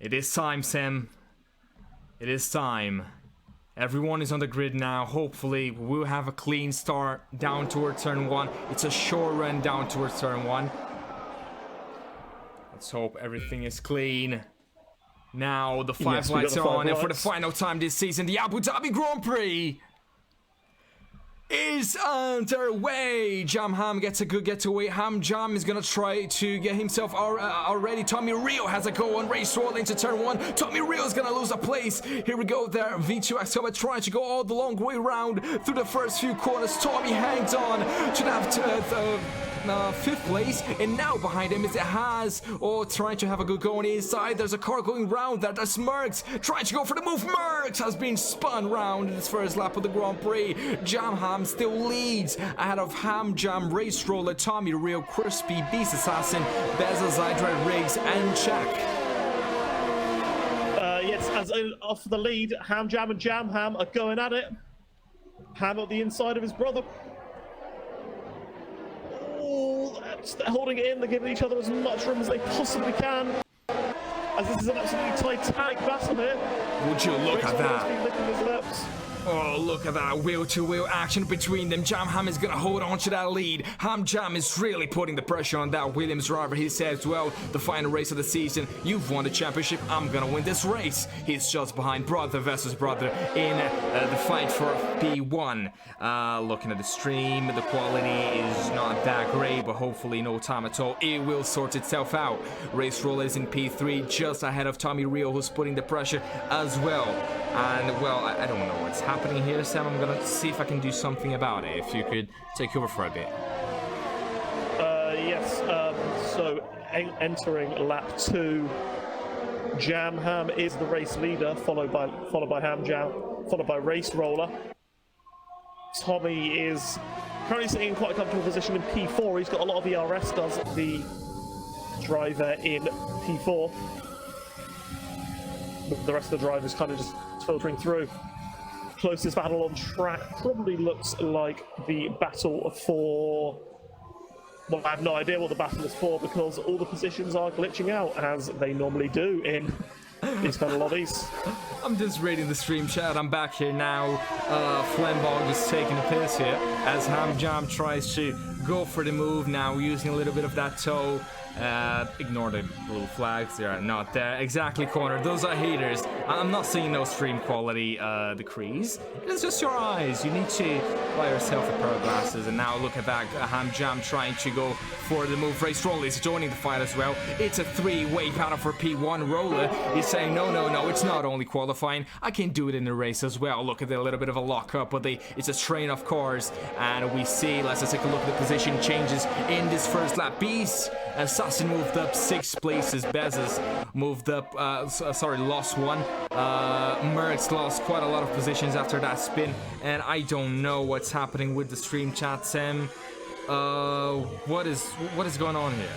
It is time, Sam. It is time. Everyone is on the grid now. Hopefully, we'll have a clean start down towards turn 1. It's a short run down towards turn 1. Let's hope everything is clean. Now, the five lights are on, and for the final time this season, the Abu Dhabi Grand Prix is underway. Ham gets a good getaway. Jam is gonna try to get himself already. Tommy Rio has a go on race roll into turn 1. Tommy Rio is gonna lose a place. Here we go there. V2 Axoma trying to go all the long way around through the first few corners. Tommy hangs on to that fifth place, and now behind him is Haz. Trying to have a good go on the inside. There's a car going round there. That's Merckx trying to go for the move. Merckx has been spun round in his first lap of the Grand Prix. Ham still leads ahead of Jam, Race Roller, Tommy Rio, Crispy, Beast Assassin, Bezel, Zydred, Riggs, and Check. Yes, as off the lead, Jam and Ham are going at it. Ham on the inside of his brother. They're holding it in, they're giving each other as much room as they possibly can. As this is an absolutely titanic battle here. Would you look at that? Oh, look at that wheel-to-wheel action between them. Ham is gonna hold on to that lead. Jam is really putting the pressure on that Williams driver. He says, well, the final race of the season, you've won the championship, I'm gonna win this race. He's just behind brother versus brother in the fight for P1. Looking at the stream, the quality is not that great, but hopefully no time at all. It will sort itself out. Race Roll is in P3, just ahead of Tommy Rio, who's putting the pressure as well. And, well, I don't know what's happening here, Sam. I'm gonna see if I can do something about it. If you could take over for a bit. Yes. So entering lap 2, Ham is the race leader, followed by Jam, followed by Race Roller. Tommy is currently sitting in quite a comfortable position in P4. He's got a lot of ERS, does the driver in P4. The rest of the drivers kind of just filtering through. Closest battle on track probably looks like the battle for... Well, I have no idea what the battle is for because all the positions are glitching out, as they normally do in these kind of lobbies. I'm just reading the stream chat. I'm back here now. Flambog is taking a piss here as Jam tries to go for the move now, using a little bit of that toe. Ignore the little flags, they are not there. Exactly, corner. Those are haters. I'm not seeing no stream quality decrease. It's just your eyes. You need to buy yourself a pair of glasses. And now look at that. Jam trying to go for the move. Race Roller is joining the fight as well. It's a 3-way battle for P1. Roller is saying, no, it's not only qualifying. I can do it in the race as well. Look at the little bit of a lockup, but it's a train of cars. And we see, let's just take a look at the position changes in this first lap. Beast Assassin moved up 6 places. Bezos moved up, lost 1. Merckx lost quite a lot of positions after that spin. And I don't know what's happening with the stream chat, Sam. What is going on here?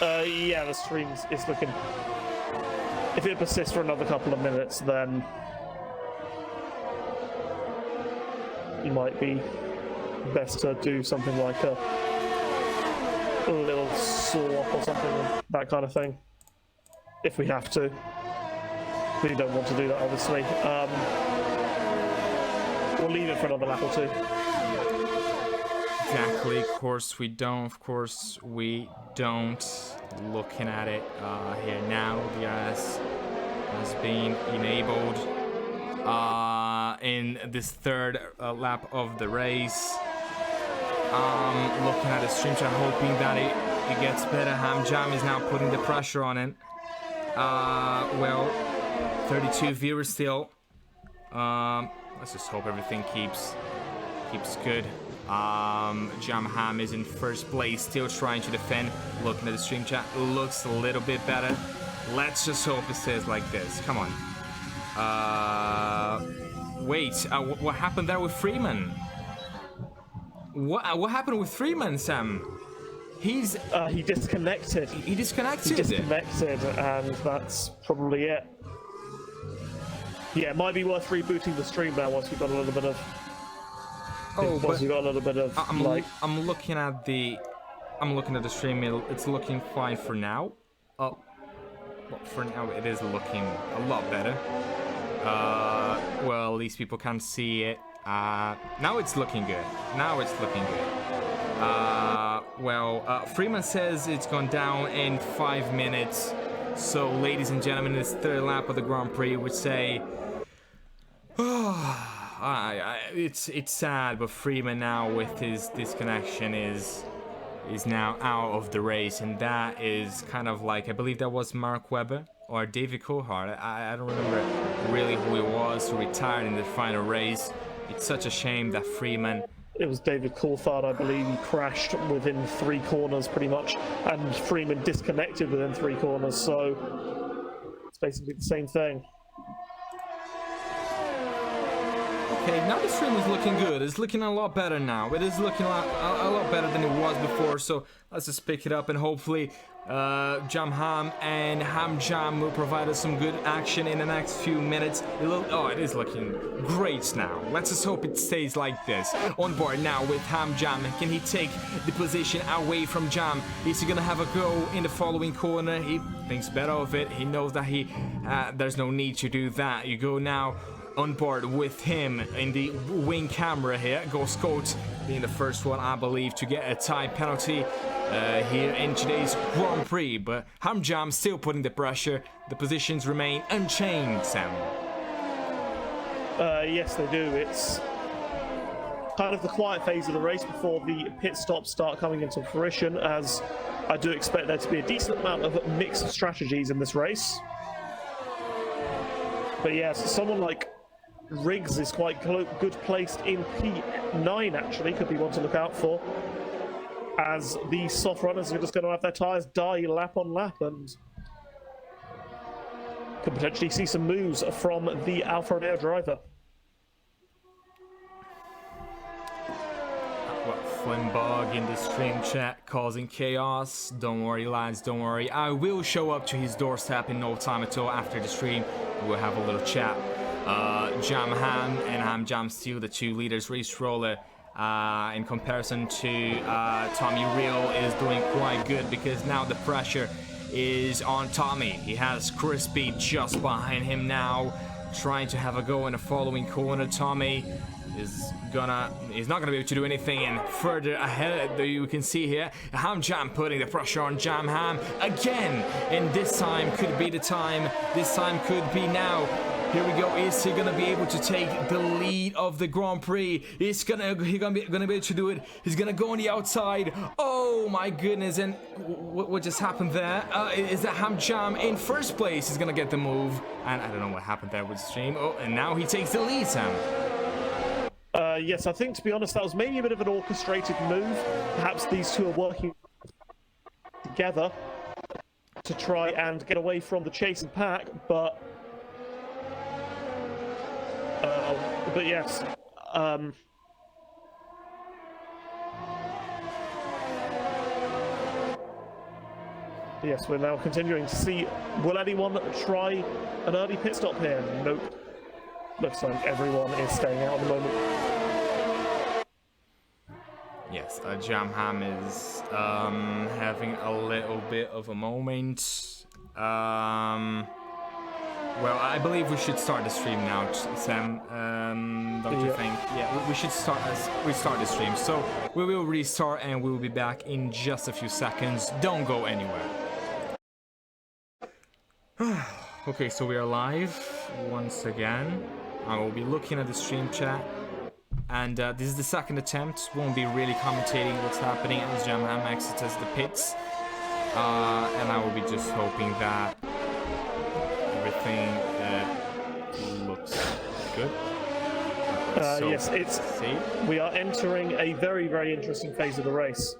Yeah, the stream is looking... If it persists for another couple of minutes, then... you might be best to do something like a little swap or something, that kind of thing, if we have to. We don't want to do that, obviously. We'll leave it for another lap or 2. Exactly, of course we don't. Looking at it here now, the IS has been enabled in this third lap of the race. Looking at the stream chat, hoping that it gets better. Jam is now putting the pressure on it. Well, 32 viewers still. Let's just hope everything keeps good. Ham is in first place, still trying to defend. Looking at the stream chat, looks a little bit better. Let's just hope it stays like this. Come on. Wait, what happened there with Freeman? What happened with Freeman, Sam? He disconnected. He disconnected. And that's probably it. Yeah, it might be worth rebooting the stream now once we've got a little bit of... I'm looking at the I'm looking at the stream. It's looking fine for now. Oh, well, for now it is looking a lot better. Well, at least people can see it. Now it's looking good. Now it's looking good. Freeman says it's gone down in 5 minutes. So, ladies and gentlemen, it's third lap of the Grand Prix, which say, it's sad, but Freeman now with his disconnection is now out of the race, and that is kind of like, I believe that was Mark Webber or David Coulthard. I don't remember really who it was who retired in the final race. It's such a shame that Freeman. It was David Coulthard, I believe. He crashed within 3 corners pretty much, and Freeman disconnected within 3 corners, so it's basically the same thing. Okay, now the stream is looking good. It's looking a lot better now. It is looking a lot better than it was before, so let's just pick it up and hopefully Jam Ham and Ham Jam will provide us some good action in the next few minutes. It is looking great now. Let's just hope it stays like this. On board now with Ham Jam. Can he take the position away from Jam? Is he gonna have a go in the following corner? He thinks better of it. He knows that there's no need to do that. You go now on board with him in the wing camera here. Ghost Coat being the first one, I believe, to get a time penalty here in today's Grand Prix, but Ham Jam still putting the pressure. The positions remain unchanged, Sam. Yes, they do. It's kind of the quiet phase of the race before the pit stops start coming into fruition, as I do expect there to be a decent amount of mixed strategies in this race. But yes, someone like Riggs is quite good placed in P9, actually, could be one to look out for, as the soft runners are just going to have their tyres die lap on lap, and could potentially see some moves from the Alfa Romeo driver. Flimbog in the stream chat causing chaos. Don't worry, lads, don't worry. I will show up to his doorstep in no time at all after the stream. We'll have a little chat. Jam Ham and Ham Jam Steel, the 2 leaders, race roller, in comparison to Tommy Real, is doing quite good because now the pressure is on Tommy. He has Crispy just behind him now, trying to have a go in the following corner. Tommy is he's not gonna be able to do anything, and further ahead you can see here Ham Jam putting the pressure on Jam Ham again, and this time could be the time. This time could be now. Here we go. Is he gonna be able to take the lead of the Grand Prix? He's gonna be able to do it. He's gonna go on the outside. Oh my goodness! And what just happened there? Is that Ham Jam in first place? He's gonna get the move, and I don't know what happened there with the stream. Oh, and now he takes the lead, Sam. Yes, I think, to be honest, that was maybe a bit of an orchestrated move. Perhaps these two are working together to try and get away from the chasing pack, but yes. Yes, we're now continuing to see, will anyone try an early pit stop here? Nope. Looks like everyone is staying out at the moment. Yes, Jam Ham is having a little bit of a moment. Well, I believe we should start the stream now, Sam. Don't you think? Yeah, we should start the stream. So we will restart and we will be back in just a few seconds. Don't go anywhere. Okay, so we are live once again. I will be looking at the stream chat, and this is the second attempt. Won't be really commentating what's happening as Jam Ham exits the pits, and I will be just hoping that everything looks good. Yes, we are entering a very, very interesting phase of the race.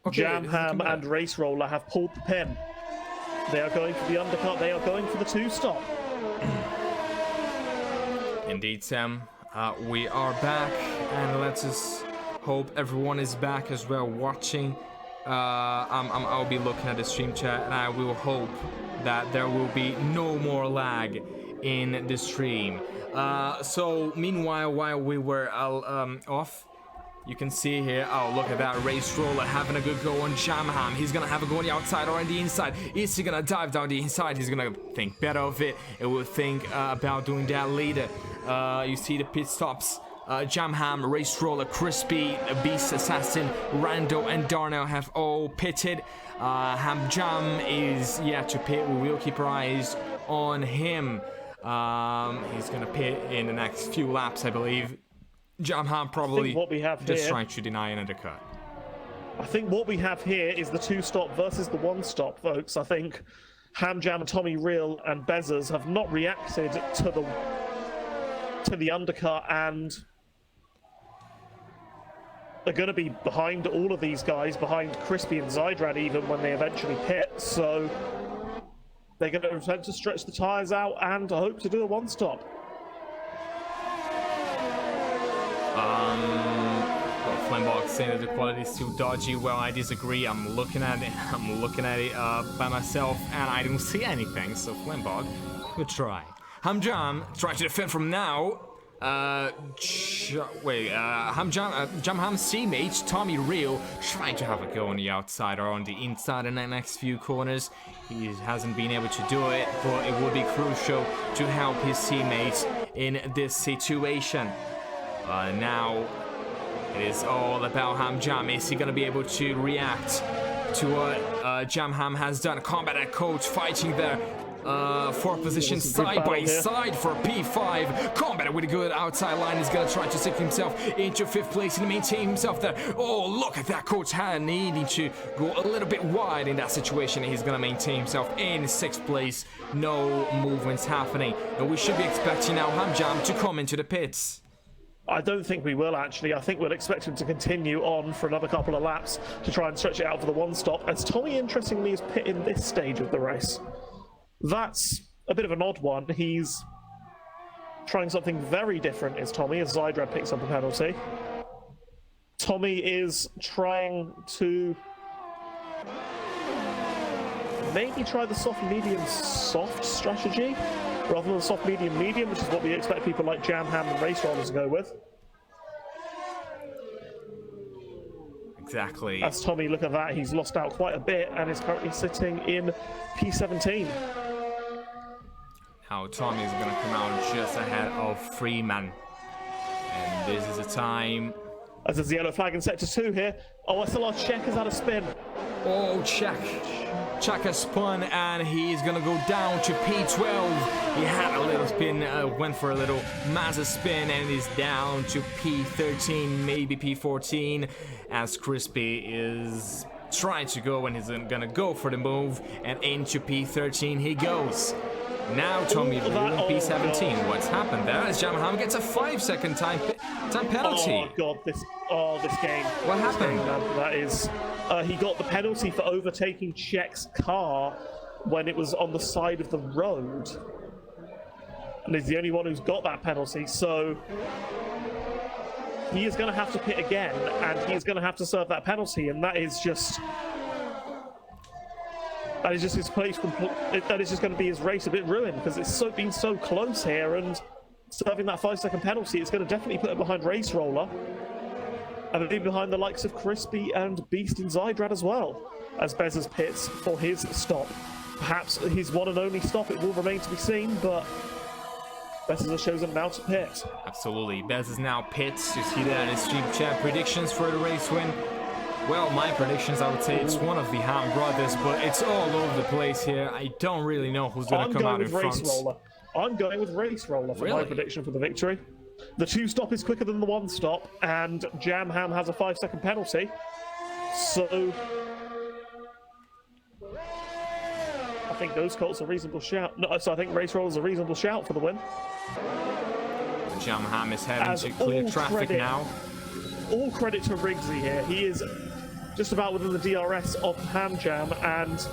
Okay, Jam Ham and Race Roller have pulled the pin. They are going for the undercut. They are going for the 2-stop. Indeed, Sam. We are back, and let's just hope everyone is back as well watching. I'll be looking at the stream chat, and I will hope that there will be no more lag in the stream. So meanwhile, while we were off, You can see here, oh, look at that, Race Roller having a good go on Jamham. He's gonna have a go on the outside or on the inside. Is he gonna dive down the inside? He's gonna think better of it. It will think about doing that later. You see the pit stops. Jamham, Race Roller, Crispy, Beast Assassin, Rando, and Darnell have all pitted. Hamjam is yet to pit. We will keep our eyes on him. He's gonna pit in the next few laps, I believe. Jamham probably what we have just here, trying to deny an undercut. I think what we have here is the 2-stop versus the 1-stop, folks. I think Hamjam, Tommy Real, and Bezos have not reacted to the undercut, and they're going to be behind all of these guys, behind Crispy and Zydrad even when they eventually pit, so they're going to attempt to stretch the tyres out and I hope to do a 1-stop. Flambog saying that the quality is too dodgy. Well, I disagree. I'm looking at it by myself and I don't see anything, so Flambog, good try. Hamjam trying to defend from now. Jamham's teammate Tommy Real trying to have a go on the outside or on the inside in the next few corners. He hasn't been able to do it, but it would be crucial to help his teammates in this situation. Now it is all about Hamjam. Is he gonna be able to react to what Jamham has done? Combat and coach fighting there. 4 positions side by side for P5. Combat with a good outside line. He's gonna try to stick himself into 5th place and maintain himself there. Oh, look at that, Coach Han needing to go a little bit wide in that situation. He's gonna maintain himself in 6th place. No movements happening. And we should be expecting now Hamjam to come into the pits. I don't think we will, actually. I think we'll expect him to continue on for another couple of laps to try and stretch it out for the 1-stop, as Tommy, interestingly, is pit in this stage of the race. That's a bit of an odd one. He's trying something very different, is Tommy, as Zydrad picks up a penalty. Tommy is trying to maybe try the soft, medium, soft strategy, rather than soft, medium, medium, which is what we expect people like Jamham and Race Rollers to go with. Exactly. As Tommy, look at that, he's lost out quite a bit and is currently sitting in P17. How Tommy is going to come out just ahead of Freeman. And this is a time. As there's the yellow flag in sector 2 here. Oh, SLR check has had a spin. Oh, check. Check has spun and he's going to go down to P12. He had a little spin, went for a little Mazda spin and is down to P13, maybe P14. As Crispy is trying to go and he's going to go for the move and into P13 he goes. Now Tommy Real in P17. What's happened there? As Jamham gets a 5-second time penalty. Oh god, this game. What happened? That is, he got the penalty for overtaking Check's car when it was on the side of the road, and he's the only one who's got that penalty. So he is going to have to pit again, and he is going to have to serve that penalty, and that is just his place. That is just going to be his race a bit ruined, because it's been so close here, and serving that 5-second penalty, it's going to definitely put him behind Race Roller, and maybe behind the likes of Crispy and Beast and Zydrad as well, as Bezos pits for his stop. Perhaps his one and only stop. It will remain to be seen, but Bezos has chosen now to pit. Absolutely, Bezos now pits. You see that in his Stream Chat predictions for the race win. Well, my predictions, I would say it's one of the Ham brothers, but it's all over the place here. I don't really know who's going to come out in front. I'm going with Race Roller for my prediction for the victory. The 2-stop is quicker than the 1-stop, and Jamham has a 5-second penalty. So I think Ghost Colt's a reasonable shout. No, so I think Race Roller's a reasonable shout for the win. Jamham is having to clear traffic now. All credit to Riggsy here. He is just about within the DRS of Hamjam, and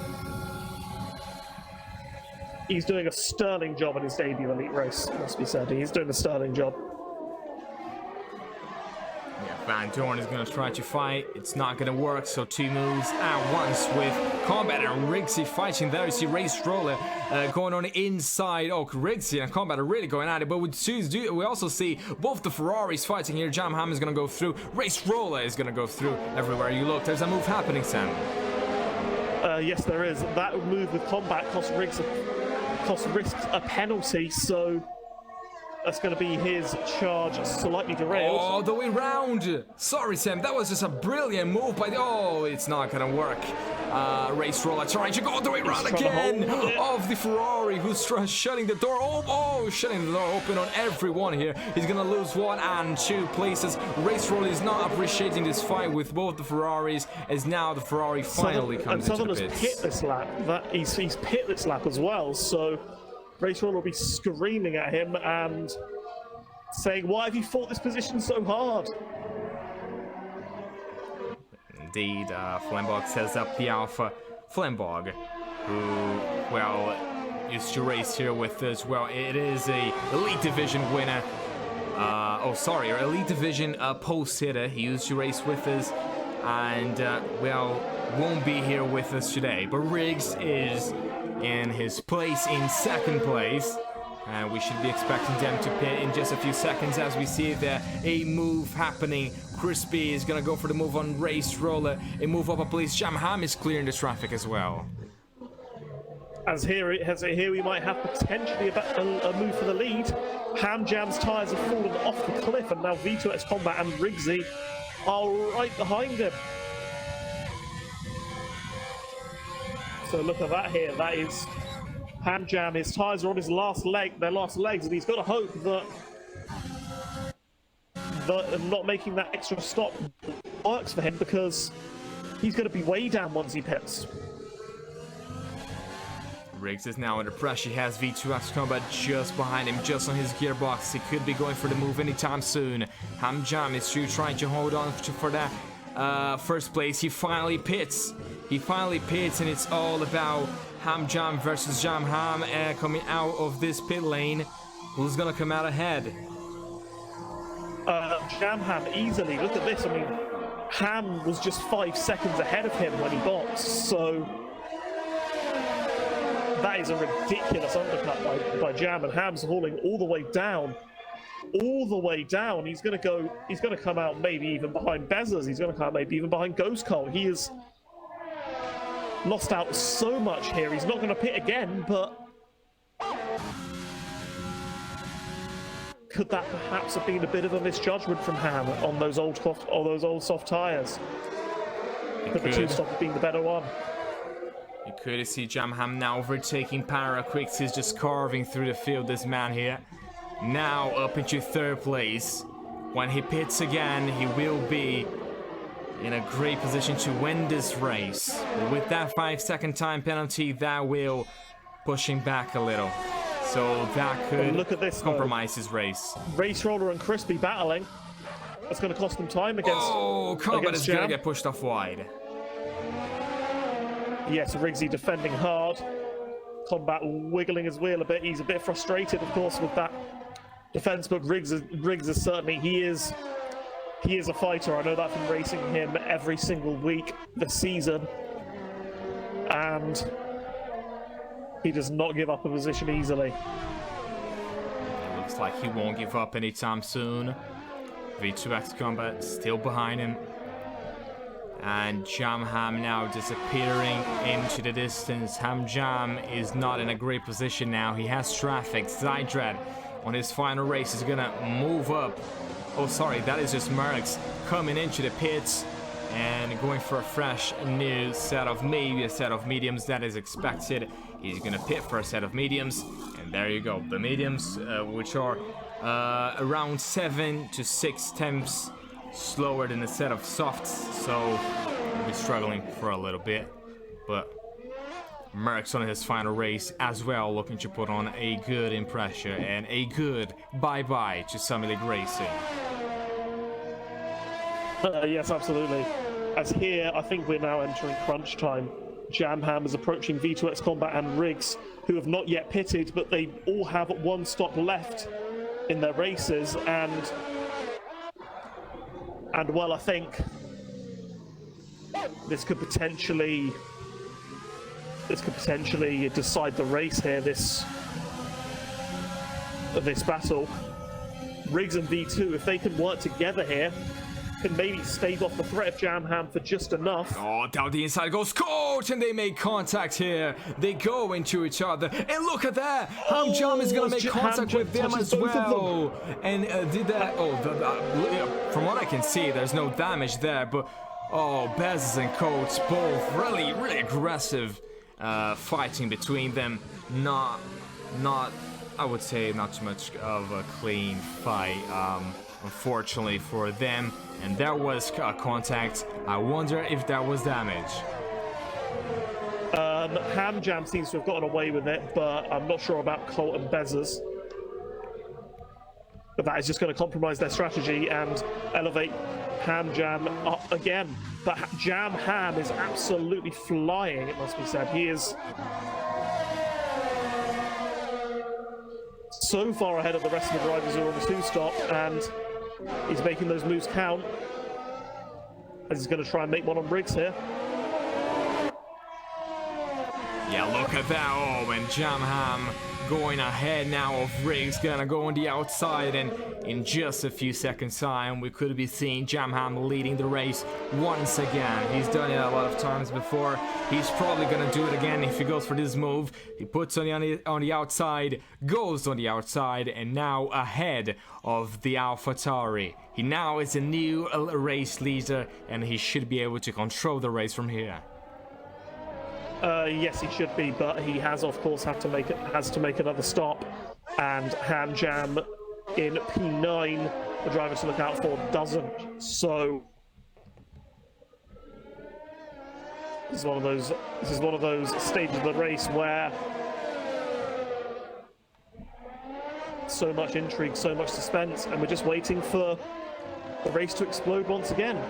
he's doing a sterling job in his debut elite race, must be said. He's doing a sterling job. Yeah, Van Dorn is going to try to fight. It's not going to work, so 2 moves at once with Combat and Rixie fighting there. You see Race Roller going on inside. Oh, Rixie and Combat are really going at it. But we also see both the Ferraris fighting here. Jam Ham is going to go through. Race Roller is going to go through everywhere you look. There's a move happening, Sam. Yes, there is. That move with Combat cost Risks a penalty, so that's going to be his charge slightly derailed. All the way round. Sorry, Sam. That was just a brilliant move by the... Oh, it's not going to work. Race Roller trying to go all the way around again of the Ferrari, who's shutting the door. Shutting the door open on everyone here. He's going to lose 1 and 2 places. Race Roller is not appreciating this fight with both the Ferraris, as now the Ferrari finally comes into the pits. Pit this lap. He's pit this lap as well, so Race Roller will be screaming at him and saying, why have you fought this position so hard? Indeed, Flambog sets up the Alpha. Flambog, who, well, used to race here with us. Well, it is a Elite Division winner. Elite Division post hitter. He used to race with us, and well, won't be here with us today. But Riggs is in his place in second place. And we should be expecting them to pit in just a few seconds as we see there a move happening. Crispy is going to go for the move on Race Roller. A move up a place. Jam Ham is clearing the traffic as well. As here we might have potentially a move for the lead. Ham Jam's tyres have fallen off the cliff, and now V2X Combat and Riggsy are right behind him. So look at that here. That is Ham Jam. His tyres are on his their last legs, and he's got to hope that not making that extra stop works for him, because he's going to be way down once he pits. Riggs is now under pressure. He has V2X Combat just behind him, just on his gearbox. He could be going for the move anytime soon. Ham Jam is still trying to hold on for that first place. He finally pits. And it's all about Ham Jam versus Jam Ham coming out of this pit lane. Who's gonna come out ahead? Jam Ham easily. Look at this. I mean, Ham was just 5 seconds ahead of him when he boxed, so that is a ridiculous undercut by Jam, and Ham's hauling all the way down. He's gonna come out maybe even behind Bezzers. He's gonna come out maybe even behind Ghost Cole. He is lost out so much here. He's not going to pit again, but could that perhaps have been a bit of a misjudgment from Ham on those old soft tyres? Could the two-stop have been the better one? You could see Jam Ham now overtaking Paraquix. He's just carving through the field, this man here. Now up into third place. When he pits again, he will be in a great position to win this race. With that 5-second time penalty, that will push him back a little. So that could look at this, compromise his race. Race Roller and Crispy battling. That's going to cost them time against... Oh, Combat is going to get pushed off wide. Yes, Riggsy defending hard. Combat wiggling his wheel a bit. He's a bit frustrated, of course, with that defense, but Riggs is certainly... He is a fighter. I know that from racing him every single week this season. And he does not give up a position easily. It looks like he won't give up anytime soon. V2X Combat still behind him. And Jam Ham now disappearing into the distance. Ham Jam is not in a great position now. He has traffic. Zydred on his final race is gonna move up. Oh, sorry, that is just Merckx coming into the pits and going for a fresh new set of mediums that is expected. He's gonna pit for a set of mediums, and there you go. The mediums, which are around 7 to 6 temps slower than a set of softs, so we'll be struggling for a little bit. But Merckx on his final race as well, looking to put on a good impression and a good bye-bye to Summit League Racing. Yes, absolutely. As here, I think we're now entering crunch time. Jam Ham is approaching V2X Combat and Riggs, who have not yet pitted, but they all have one stop left in their races, and well, I think this could potentially this could potentially decide the race here. This battle. Riggs and V2, if they can work together here, can maybe stave off the threat of Jam Ham for just enough. Oh, down the inside goes Coach, and they make contact here. They go into each other, and look at that! Ham Jam is gonna make contact with them as well. And did that? Oh, from what I can see, there's no damage there. But oh, Bez and Coach both really aggressive, fighting between them. Not. I would say not too much of a clean fight, unfortunately for them. And there was contact. I wonder if that was damage. Ham Jam seems to have gotten away with it, but I'm not sure about Colt and Bezos. But that is just going to compromise their strategy and elevate Ham Jam up again. But Jam Ham is absolutely flying, it must be said. He is so far ahead of the rest of the drivers who are on the two-stop, and he's making those moves count. As he's going to try and make one on Briggs here. Yeah, look at that. Oh, and Jam Ham going ahead now of Riggs, gonna go on the outside, and in just a few seconds time we could be seeing Jam Ham leading the race once again. He's done it a lot of times before. He's probably gonna do it again if he goes for this move. He puts on the outside, goes on the outside, and now ahead of the AlphaTauri. He now is a new race leader, and he should be able to control the race from here. Yes, he should be, but he has, of course, has to make another stop. And Ham Jam in P9, the driver to look out for, doesn't. So this is one of those stages of the race where so much intrigue, so much suspense, and we're just waiting for the race to explode once again.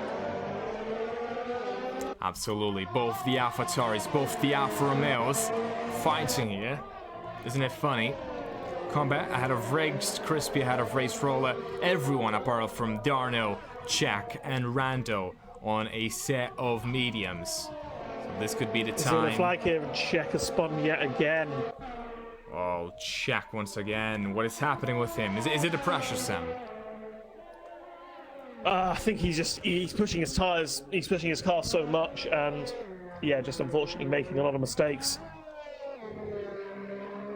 Absolutely, both the AlphaTauris, both the Alfa Romeos fighting here. Isn't it funny? Combat ahead of Riggs, Crispy ahead of Race Roller, everyone apart from Darno, Jack, and Rando on a set of mediums. So this could be the time. The flag here, and Jack has spun yet again. Oh, Jack once again. What is happening with him? Is it a pressure, Sam? I think he's pushing his tires, he's pushing his car so much, and yeah, just unfortunately making a lot of mistakes.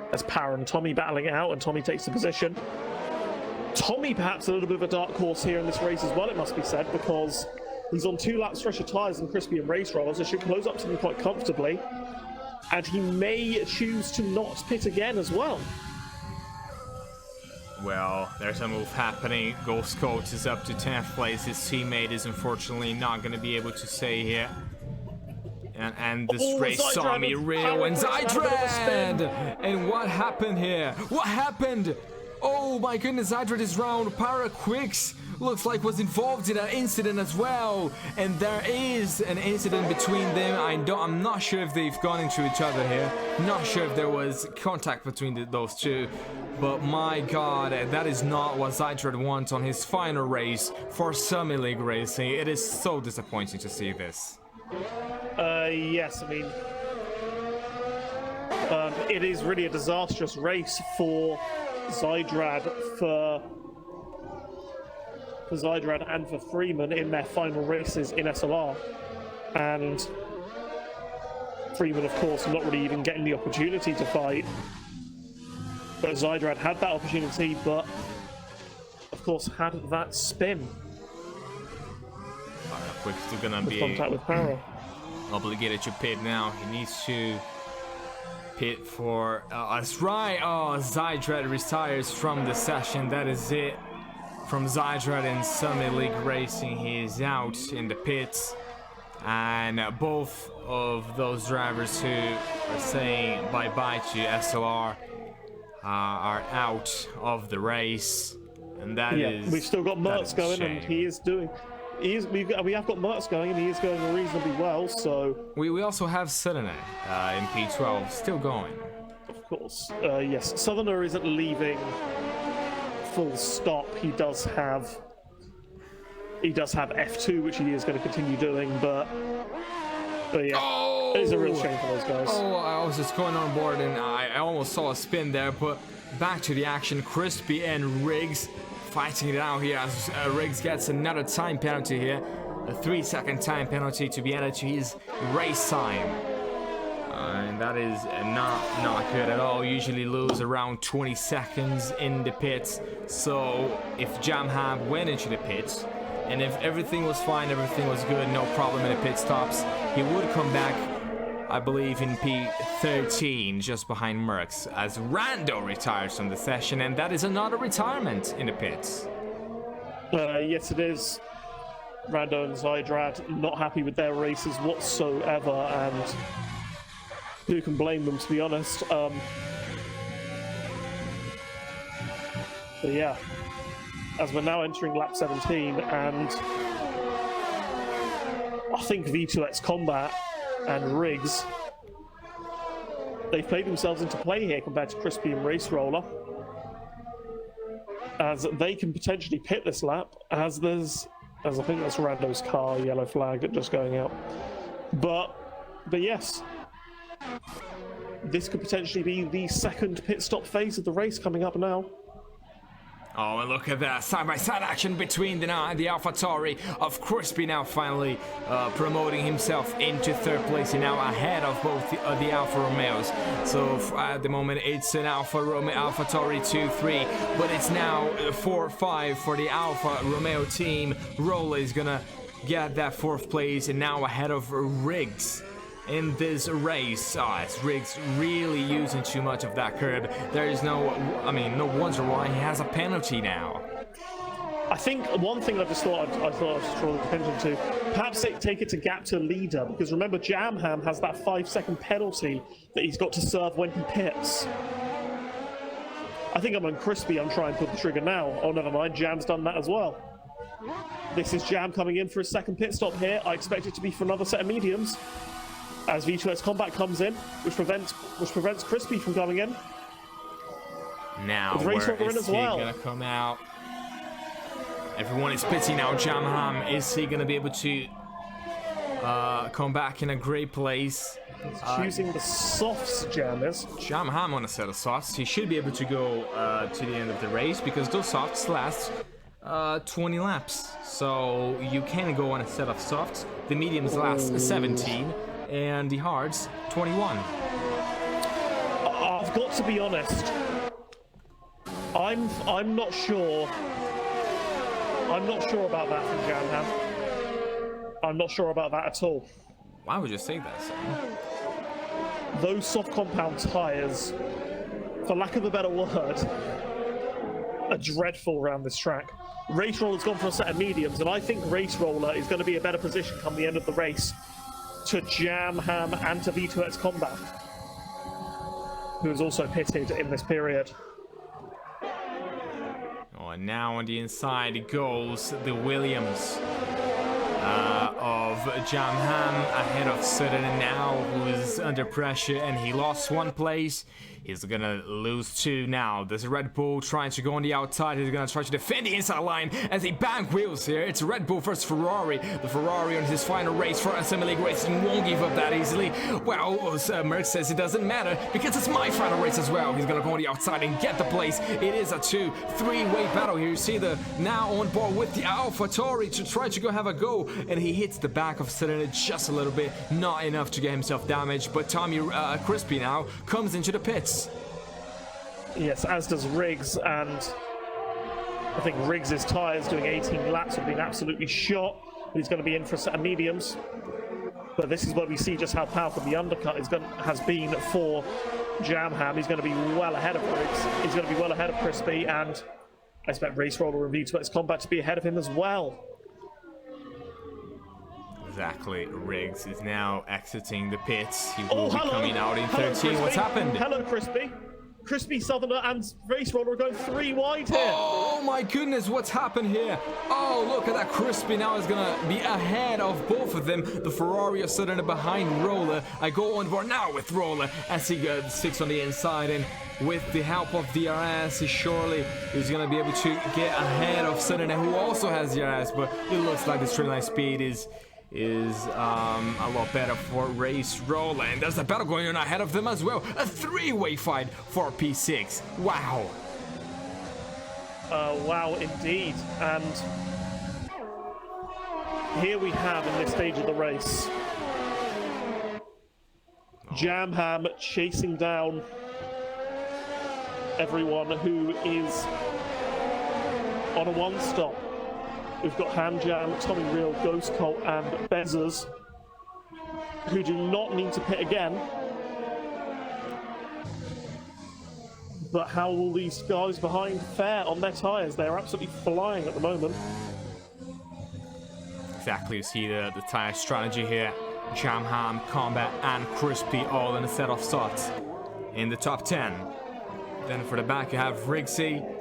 There's Power and Tommy battling it out, and Tommy takes the position. Tommy perhaps a little bit of a dark horse here in this race as well, it must be said, because he's on 2-lap stretch of tires and Crispy and Race Rollers, so should close up to him quite comfortably. And he may choose to not pit again as well. Well, there's a move happening. Ghost Coach is up to 10th place. His teammate is unfortunately not going to be able to stay here. And this race saw me real, and Zydrad! And what happened here? What happened? Oh my goodness, Zydrad is round. Paraquix looks like was involved in an incident as well. And there is an incident between them. I'm not sure if they've gone into each other here. Not sure if there was contact between those two. But my god, that is not what Zydrad wants on his final race for Summer League Racing. It is so disappointing to see this. Yes, I mean, it is really a disastrous race for Zydrad, and for Freeman in their final races in SLR. And Freeman, of course, not really even getting the opportunity to fight. But Zydrad had that opportunity, but of course had that spin. Quick still gonna be contact with Power. Obligated to pit now. He needs to pit for that's right. Oh, Zydrad retires from the session. That is it. From Zydrad in Summit League Racing, he is out in the pits. And both of those drivers who are saying bye-bye to SLR are out of the race. And that is... We've still got Mertz going, and he is doing... We have got Mertz going, and he is going reasonably well, so... We also have Southerner in P12 still going. Of course. Yes, Southerner isn't leaving full stop. He does have F2, which he is going to continue doing, but yeah. Oh, It is a real shame for those guys. Oh, I was just going on board and I almost saw a spin there, but back to the action. Crispy and Riggs fighting it out here as Riggs gets another time penalty here. A 3-second time penalty to be added to his race time. And that is not good at all. Usually lose around 20 seconds in the pits. So if Jamham went into the pits, and if everything was fine, everything was good, no problem in the pit stops, he would come back, I believe, in P13, just behind Merckx, as Rando retires from the session, and that is another retirement in the pits. Yes, it is. Rando and Zydrad not happy with their races whatsoever, and who can blame them, to be honest? But yeah, as we're now entering lap 17, and I think V2X Combat and Riggs, they've played themselves into play here compared to Crispy and Race Roller, as they can potentially pit this lap, as I think that's Rando's car, yellow flag, just going out. But yes, this could potentially be the second pit stop phase of the race coming up now. Oh, and look at that side-by-side action between the AlphaTauri of Crispy now finally promoting himself into third place and now ahead of both the Alfa Romeos. So at the moment it's an AlphaTauri 2-3, but it's now 4-5 for the Alfa Romeo team. Rolla is gonna get that fourth place and now ahead of Riggs in this race. It's Riggs really using too much of that curb. There is no wonder why he has a penalty now. I think one thing I just thought I'd draw attention to, perhaps take it to gap to leader, because remember Jamham has that 5-second penalty that he's got to serve when he pits. I think I'm on Crispy, I'm trying to pull the trigger now. Oh, never mind, Jam's done that as well. This is Jam coming in for a second pit stop here. I expect it to be for another set of mediums, as V2X Combat comes in, which prevents Crispy from coming in. Now, where is he gonna come out? Everyone is pitting now. Jamham, is he gonna be able to come back in a great place? He's choosing the softs, Jam is. Jamham on a set of softs. He should be able to go to the end of the race, because those softs last 20 laps. So you can go on a set of softs. The mediums last 17. And the hards 21. I've got to be honest. I'm not sure. I'm not sure about that from Jamham. I'm not sure about that at all. Why would you say that, Sam? Those soft compound tires, for lack of a better word, are dreadful around this track. Race Roller's gone for a set of mediums, and I think Race Roller is going to be a better position come the end of the race to Jamham and to V2X Combat, who is also pitted in this period. Oh, and now on the inside goes the Williams of Jamham ahead of Sutton now, who is under pressure, and he lost one place. He's gonna lose two now. There's a Red Bull trying to go on the outside. He's gonna try to defend the inside line as he bank wheels here. It's Red Bull versus Ferrari. The Ferrari on his final race for Summer League Racing won't give up that easily. Well, Merckx says it doesn't matter because it's my final race as well. He's gonna go on the outside and get the place. It is a 2-3-way battle here. You see the now on board with the AlphaTauri to try to go have a go, and he hits the back of Sutton just a little bit, not enough to get himself damaged. But Tommy Crispy now comes into the pits. Yes, as does Riggs, and I think Riggs' tyres doing 18 laps have been absolutely shot. He's going to be in for a set of mediums. But this is where we see just how powerful the undercut has been for Jamham. He's going to be well ahead of Riggs. He's going to be well ahead of Crispy, and I expect Race Roller and V2X Combat to be ahead of him as well. Exactly. Riggs is now exiting the pits. He will be coming out in 13. What's happened? Hello, Crispy. Crispy, Southerner, and Race Roller are going 3 wide here. Oh my goodness, what's happened here? Oh, look at that. Crispy now is gonna be ahead of both of them. The Ferrari is suddenly behind Roller. I go on board now with Roller as he sits on the inside, and with the help of DRS, he surely is gonna be able to get ahead of Sutton, who also has DRS, but it looks like the straight line speed is is a lot better for Race Roll, and there's a battle going on ahead of them as well. A three-way fight for P6. Wow. Wow, indeed. And here we have in this stage of the race, Jamham chasing down everyone who is on a one-stop. We've got Hamjam, Tommy Real, Ghost Colt, and Bezzers, who do not need to pit again. But how will these guys behind fare on their tyres? They're absolutely flying at the moment. Exactly, you see the tyre strategy here. Jamham, Combat, and Crispy all in a set of softs in the top 10. Then for the back you have Rigsy,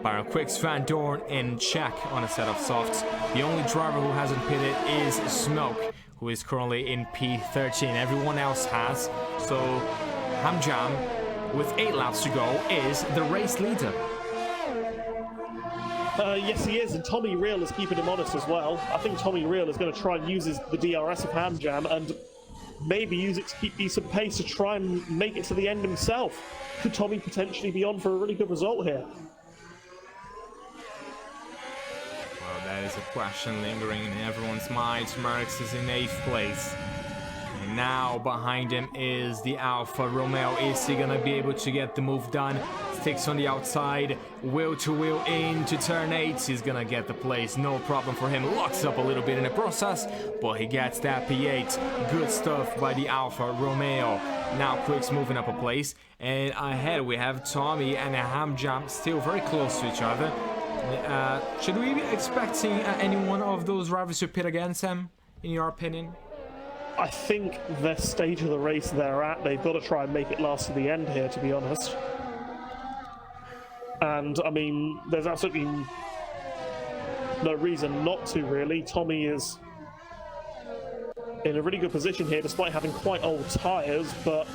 Byron Quicks, Van Dorn, and Check on a set of softs. The only driver who hasn't pitted is Smoke, who is currently in P13. Everyone else has. So Hamjam, with 8 laps to go, is the race leader. Yes, he is, and Tommy Real is keeping him honest as well. I think Tommy Real is going to try and use the DRS of Hamjam and maybe use it to keep decent pace to try and make it to the end himself. Could Tommy potentially be on for a really good result here? Well, that is a question lingering in everyone's minds. Merckx is in 8th place. And now behind him is the Alfa Romeo. Is he gonna be able to get the move done? Sticks on the outside, wheel to wheel into turn 8. He's gonna get the place, no problem for him. Locks up a little bit in the process, but he gets that P8. Good stuff by the Alfa Romeo. Now Quick's moving up a place, and ahead we have Tommy and Hamjam still very close to each other. Should we be expecting any one of those drivers to pit against him, in your opinion? I think the stage of the race they're at, they've got to try and make it last to the end here, to be honest. And, I mean, there's absolutely no reason not to, really. Tommy is in a really good position here, despite having quite old tyres, but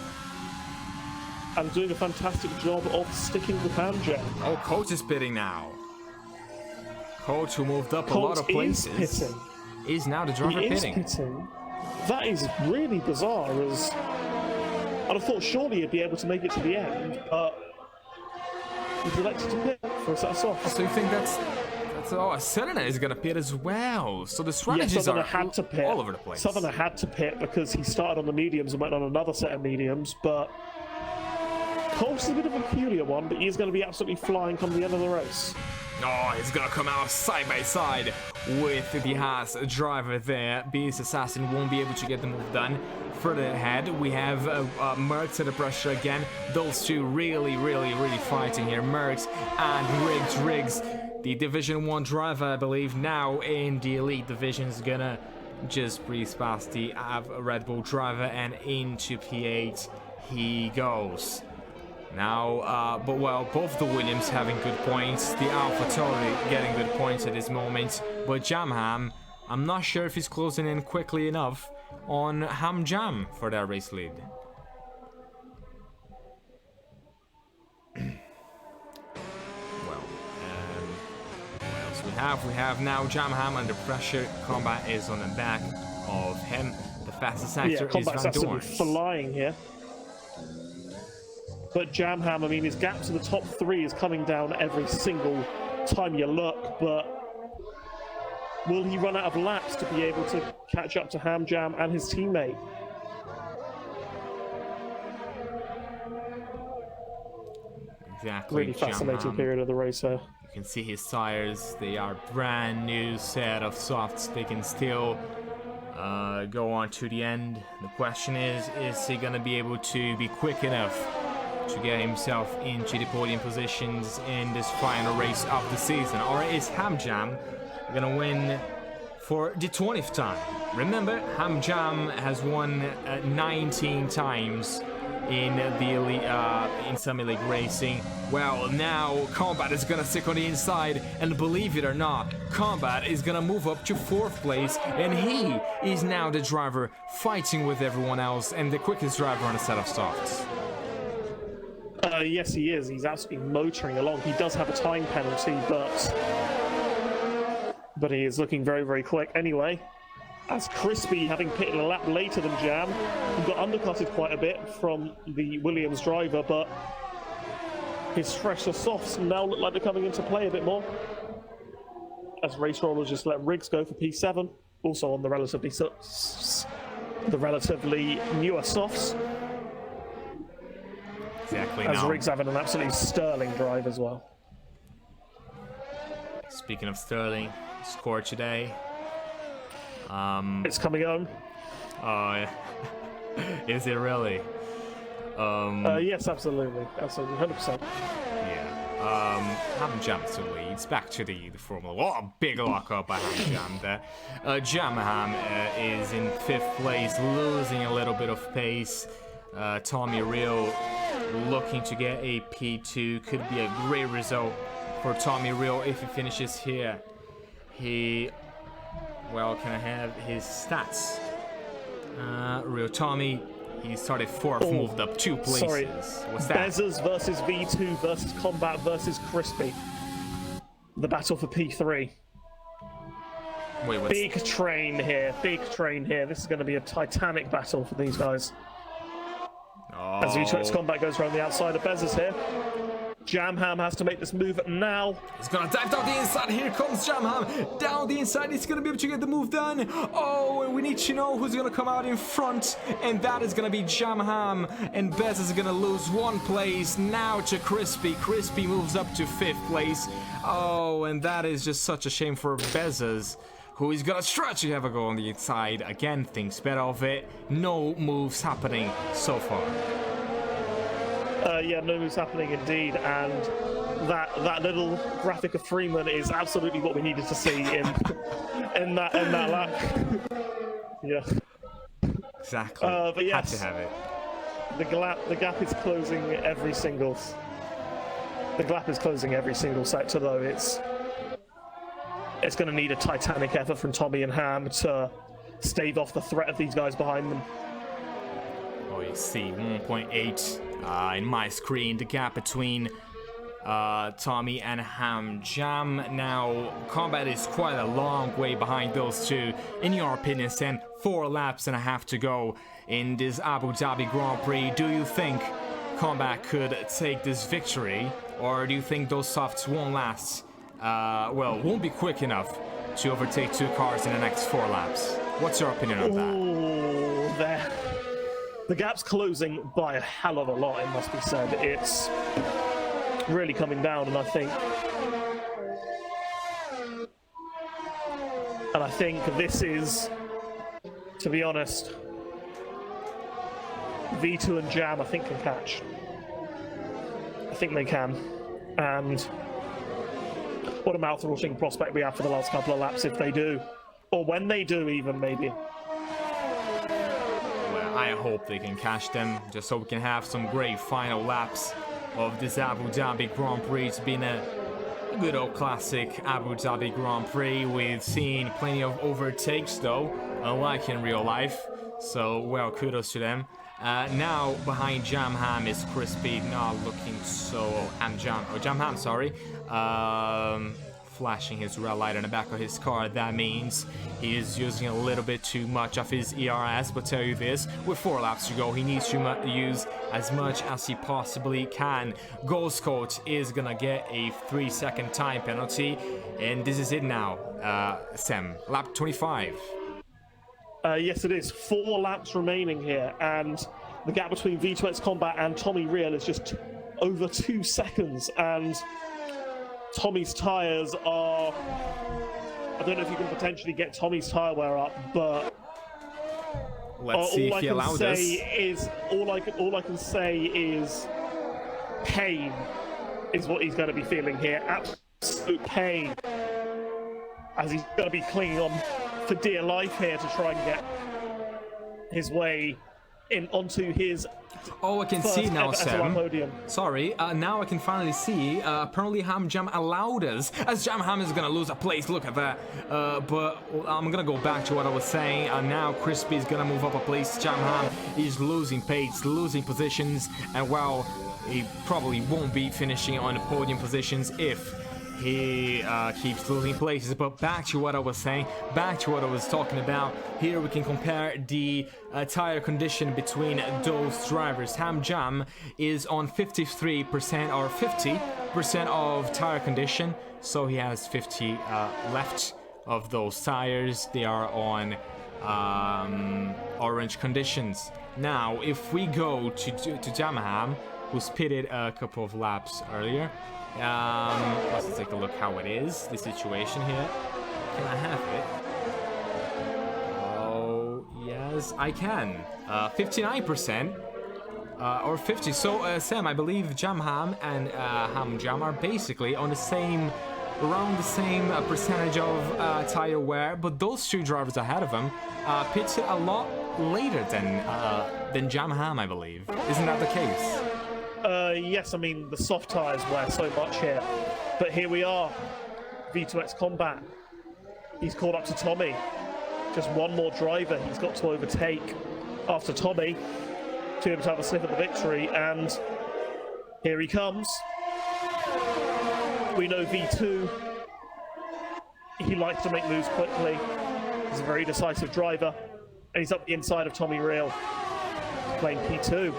and doing a fantastic job of sticking with Hamjam. Oh, Coach is pitting now. Coach, who moved up a lot of places, is now the driver pitting. That is really bizarre, as I'd have thought surely he'd be able to make it to the end, but he's elected to pit for a set of softs. So you think that's Selena is gonna pit as well? So the strategies are all over the place. Southerner had to pit because he started on the mediums and went on another set of mediums, but Colt's a bit of a peculiar one, but he's going to be absolutely flying come the end of the race. Oh, he's gonna come out side by side with the Haas driver there. Beast Assassin won't be able to get the move done. Further ahead, we have Merckx under pressure again. Those two really fighting here. Merckx and Riggs. The Division 1 driver, I believe, now in the Elite Division is gonna just breeze past the Red Bull driver and into P8 he goes. Now, but well, both the Williams having good points, the Alpha totally getting good points at this moment, but Jamham, I'm not sure if he's closing in quickly enough on Hamjam for that race lead. Well, what else we have? We have now Jamham under pressure. Combat is on the back of him. The fastest actor is Van Dorn. Flying here. But Jamham, I mean, his gap to the top 3 is coming down every single time you look, but will he run out of laps to be able to catch up to Hamjam and his teammate? Exactly. Really fascinating period of the race here. You can see his tires, they are brand new set of softs. They can still go on to the end. The question is he going to be able to be quick enough to get himself into the podium positions in this final race of the season? Or is Hamjam gonna win for the 20th time? Remember, Hamjam has won 19 times in the elite, in Summer League racing. Well, now Combat is gonna stick on the inside, and believe it or not, Combat is gonna move up to 4th place, and he is now the driver fighting with everyone else and the quickest driver on a set of softs. Yes, he is. He's absolutely motoring along. He does have a time penalty, but he is looking very quick anyway. as Crispy, having pitted a lap later than Jam, who got undercutted quite a bit from the Williams driver, but his fresher softs now look like they're coming into play a bit more. As Race Rollers just let Riggs go for P7, also on the relatively newer softs. Exactly. As now. Riggs having an absolutely sterling drive as well. Speaking of Sterling, score today. It's coming home. Oh, is it really? Yes, absolutely, 100%. Yeah. Haven't jumped to leads. Back to the Formula. What a big lockup by Jam there. Jamham is in 5th place, losing a little bit of pace. Tommy Real looking to get a P2. Could be a great result for Tommy Real if he finishes here. Well, can I have his stats? Real Tommy, he started 4th, moved up 2 places. Sorry. What's that? Bezzers versus V2 versus Combat versus Crispy. The battle for P3. Wait, what's... Big train here. This is going to be a titanic battle for these guys. Oh. As V2X Combat goes around the outside of Bezzers here. Jamham has to make this move now. He's gonna dive down the inside. Here comes Jamham. Down the inside. He's gonna be able to get the move done. Oh, and we need to know who's gonna come out in front. And that is gonna be Jamham. And Bez is gonna lose 1 place. Now to Crispy. Crispy moves up to 5th place. Oh, and that is just such a shame for Bezos, who is gonna try to have a go on the inside. Again, thinks better of it. No moves happening so far. Yeah, no moves happening indeed, and that little graphic of Freeman is absolutely what we needed to see in that lap. Yeah. Exactly. But yes, had to have it. The gap is closing every single. The gap is closing every single sector, though. It's going to need a titanic effort from Tommy and Ham to stave off the threat of these guys behind them. Oh, you see, 1.8 in my screen, the gap between Tommy and Ham Jam. Now, Combat is quite a long way behind those two. In your opinion, Sam, 4 laps and a half to go in this Abu Dhabi Grand Prix. Do you think Combat could take this victory, or do you think those softs won't last? Won't be quick enough to overtake 2 cars in the next 4 laps? What's your opinion on that? Oh, there. The gap's closing by a hell of a lot, it must be said. It's really coming down, and I think this is, to be honest, V2 and Jam, I think, can catch. I think they can. And what a mouth-watering prospect we have for the last couple of laps if they do. Or when they do, even, maybe. I hope they can catch them, just so we can have some great final laps of this Abu Dhabi Grand Prix. It's been a good old classic Abu Dhabi Grand Prix. We've seen plenty of overtakes, though, unlike in real life. So, well, kudos to them. Now, behind Jamham is Crispy, not looking so... Jamham, sorry. Flashing his red light on the back of his car. That means he is using a little bit too much of his ERS, but tell you this, with 4 laps to go, he needs to use as much as he possibly can. Ghost Coach is gonna get a 3-second time penalty, and this is it now. Sam, lap 25. Yes, it is. 4 laps remaining here, and the gap between V2X Combat and Tommy Real is just over 2 seconds, and Tommy's tyres are... I don't know if you can potentially get Tommy's tyre wear up, but... Let's see if he allows us. All I can say is pain is what he's going to be feeling here. Absolute pain. As he's going to be clinging on for dear life here to try and get his way in onto his... Oh, I can see now, Sam. Podium. Sorry, now I can finally see. Apparently, Ham Jam allowed us, as Jam Ham is gonna lose a place. Look at that. But I'm gonna go back to what I was saying. Now Crispy is gonna move up a place. Jam Ham is losing pace, losing positions, and well, he probably won't be finishing on the podium positions if he keeps losing places. But back to what I was saying, back to what I was talking about. Here we can compare the tire condition between those drivers. Hamjam is on 53% or 50% of tire condition, so he has 50 left of those tires. They are on orange conditions. Now, if we go to Jamaham, who's pitted a couple of laps earlier, let's take a look how it is, the situation here. Can I have it? Oh, yes, I can. 59% or 50. So, Sam, I believe Jamham and Hamjam are basically on the same, around the same percentage of tire wear, but those two drivers ahead of him pitted a lot later than Jamham, I believe. Isn't that the case? Yes, I mean, the soft tyres wear so much here. But here we are. V2X Combat. He's caught up to Tommy. Just one more driver he's got to overtake after Tommy to be able to have a sniff at the victory. And here he comes. We know V2. He likes to make moves quickly. He's a very decisive driver. And he's up the inside of Tommy Real. Playing P2.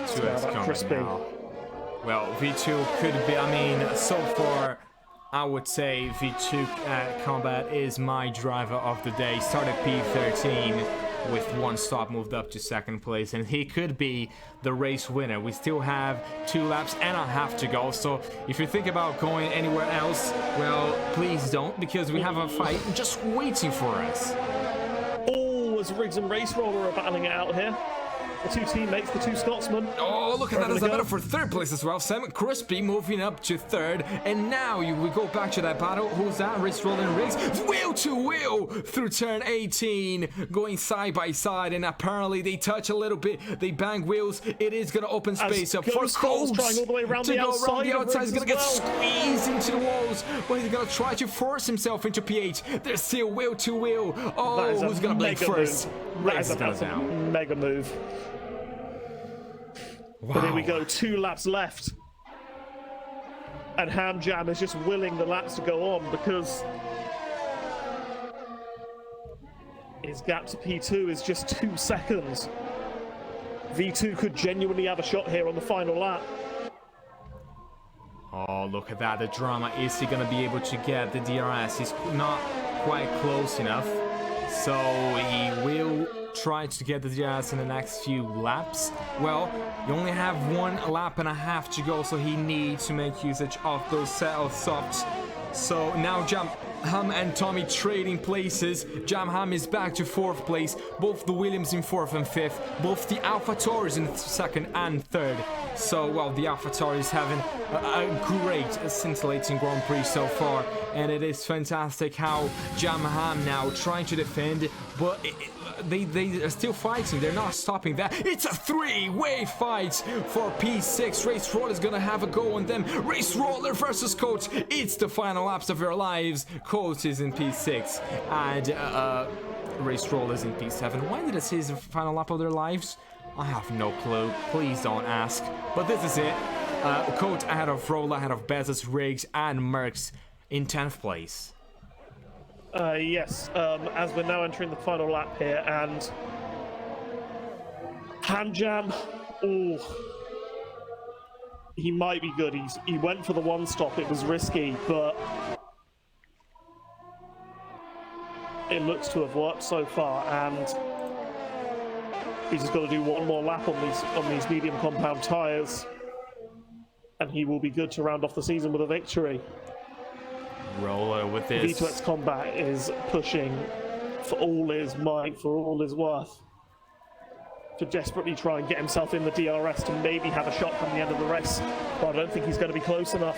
V2 is coming now. Well, V2 could be, I mean, so far, I would say V2 Combat is my driver of the day. Started P13 with one stop, moved up to second place, and he could be the race winner. We still have 2 laps and a half to go, so if you think about going anywhere else, well, please don't, because we have a fight just waiting for us. Oh, as Riggs and Race Roller are battling it out here. The two teammates, the two Scotsmen. Oh, look at that, there's a battle for third place as well. Sam Crispy moving up to third. And now we go back to that battle. Who's that? Race Rolling Riggs. Wheel to wheel through turn 18. Going side by side. And apparently they touch a little bit. They bang wheels. It is going to open space up for Coles. Trying all the way around to the go outside. around the outside. He's going to get squeezed into the walls. But he's going to try to force himself into P8. There's still wheel to wheel. Oh, who's going to blink first? Riggs is going down. Mega move. Wow. But here we go, 2 laps left. And Hamjam is just willing the laps to go on because his gap to P2 is just 2 seconds. V2 could genuinely have a shot here on the final lap. Oh, look at that, the drama. Is he going to be able to get the DRS? He's not quite close enough. So he will try to get the DRS in the next few laps. Well, you only have 1 lap and a half to go, so he needs to make usage of those softs. So now Jamham and Tommy trading places. Jamham is back to 4th place. Both the Williams in 4th and 5th. Both the AlphaTauris in 2nd and 3rd. So, well, the AlphaTauri is having a great scintillating Grand Prix so far. And it is fantastic how Jamham now trying to defend, but they are still fighting. They're not stopping that. It's a 3-way fight for P6. Race Roller is gonna have a go on them. Race Roller versus Coach. It's the final laps of their lives. Coach is in P6 and Race Roller is in P7. Why did it say it's the final lap of their lives? I have no clue. Please don't ask. But this is it. Coach ahead of Roller, ahead of Bezos, Riggs, and Merckx in 10th place. Yes, as we're now entering the final lap here, and Hamjam, oh, he might be good. He went for the 1 stop. It was risky, but it looks to have worked so far, and he's just got to do 1 more lap on these medium compound tires, and he will be good to round off the season with a victory. Roller with this. V2X Combat is pushing for all his might, for all his worth, to desperately try and get himself in the DRS to maybe have a shot from the end of the race. But I don't think he's going to be close enough.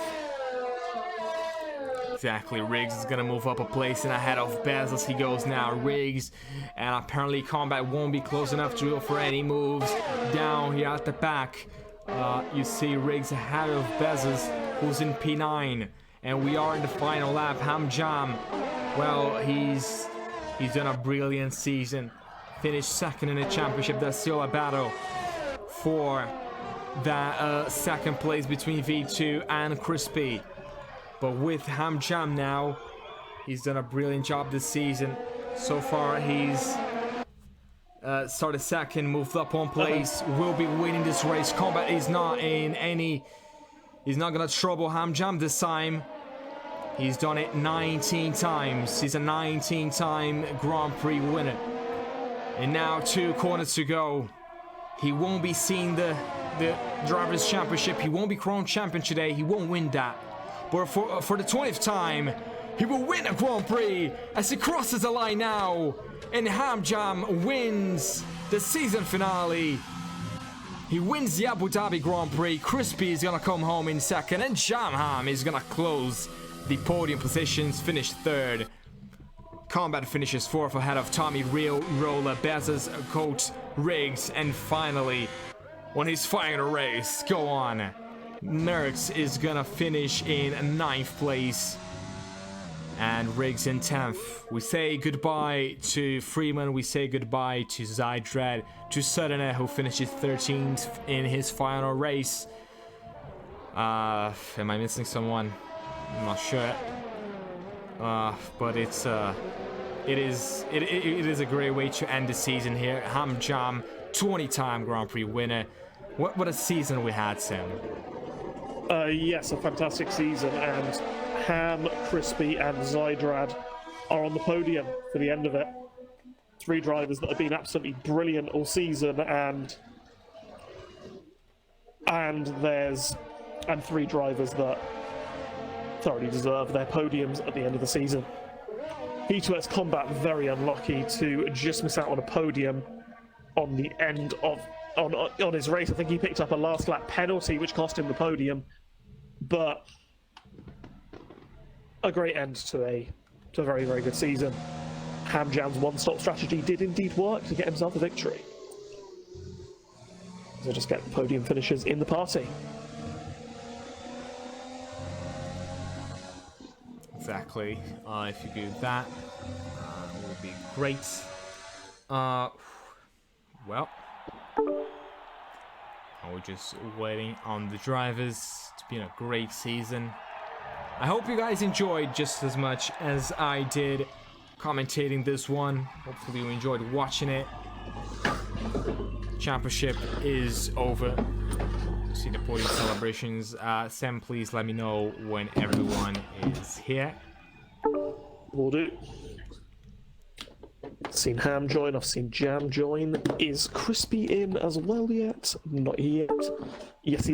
Exactly, Riggs is going to move up a place and ahead of Bez as he goes now. Riggs, and apparently Combat won't be close enough to go for any moves. Down here at the back, you see Riggs ahead of Bezos, who's in P9. And we are in the final lap. Hamjam, well, he's done a brilliant season. Finished 2nd in the championship. There's still a battle for that second place between V2 and Crispy. But with Hamjam now, he's done a brilliant job this season. So far, he's started second, moved up one place, will be winning this race. Combat is not in any... He's not gonna trouble Hamjam this time. He's done it 19 times. He's a 19-time Grand Prix winner. And now 2 corners to go. He won't be seeing the Drivers' Championship. He won't be crowned champion today. He won't win that. But for the 20th time, he will win a Grand Prix as he crosses the line now. And Hamjam wins the season finale. He wins the Abu Dhabi Grand Prix. Crispy is gonna come home in second, and Jamham is gonna close the podium positions, finish third. Combat finishes fourth ahead of Tommy, Real, Roller, Bezos, Coach, Riggs, and finally, when his final race, go on, Nerds is gonna finish in ninth place, and Riggs in 10th. We say goodbye to Freeman, we say goodbye to Zydred, to Suddaner, who finishes 13th in his final race. Am I missing someone? I'm not sure. But it is a great way to end the season here. Hamjam, 20-time Grand Prix winner. What a season we had, Sam. Yes, a fantastic season, and Ham, Crispy, and Zydrad are on the podium for the end of it. 3 drivers that have been absolutely brilliant all season, and 3 drivers that thoroughly deserve their podiums at the end of the season. V2X Combat very unlucky to just miss out on a podium on the end of on his race. I think he picked up a last lap penalty which cost him the podium, but a great end to a very, very good season. Hamjam's one-stop strategy did indeed work to get himself a victory. So just get podium finishes in the party. Exactly. If you do that, it would be great. Well, we're just waiting on the drivers. It's been a great season. I hope you guys enjoyed just as much as I did commentating this one. Hopefully you enjoyed watching it. Championship is over. See the podium celebrations. Sam, please let me know when everyone is here. Will do. I've seen Ham join, I've seen Jam join. Is Crispy in as well yet? Not yet. Yes, he is.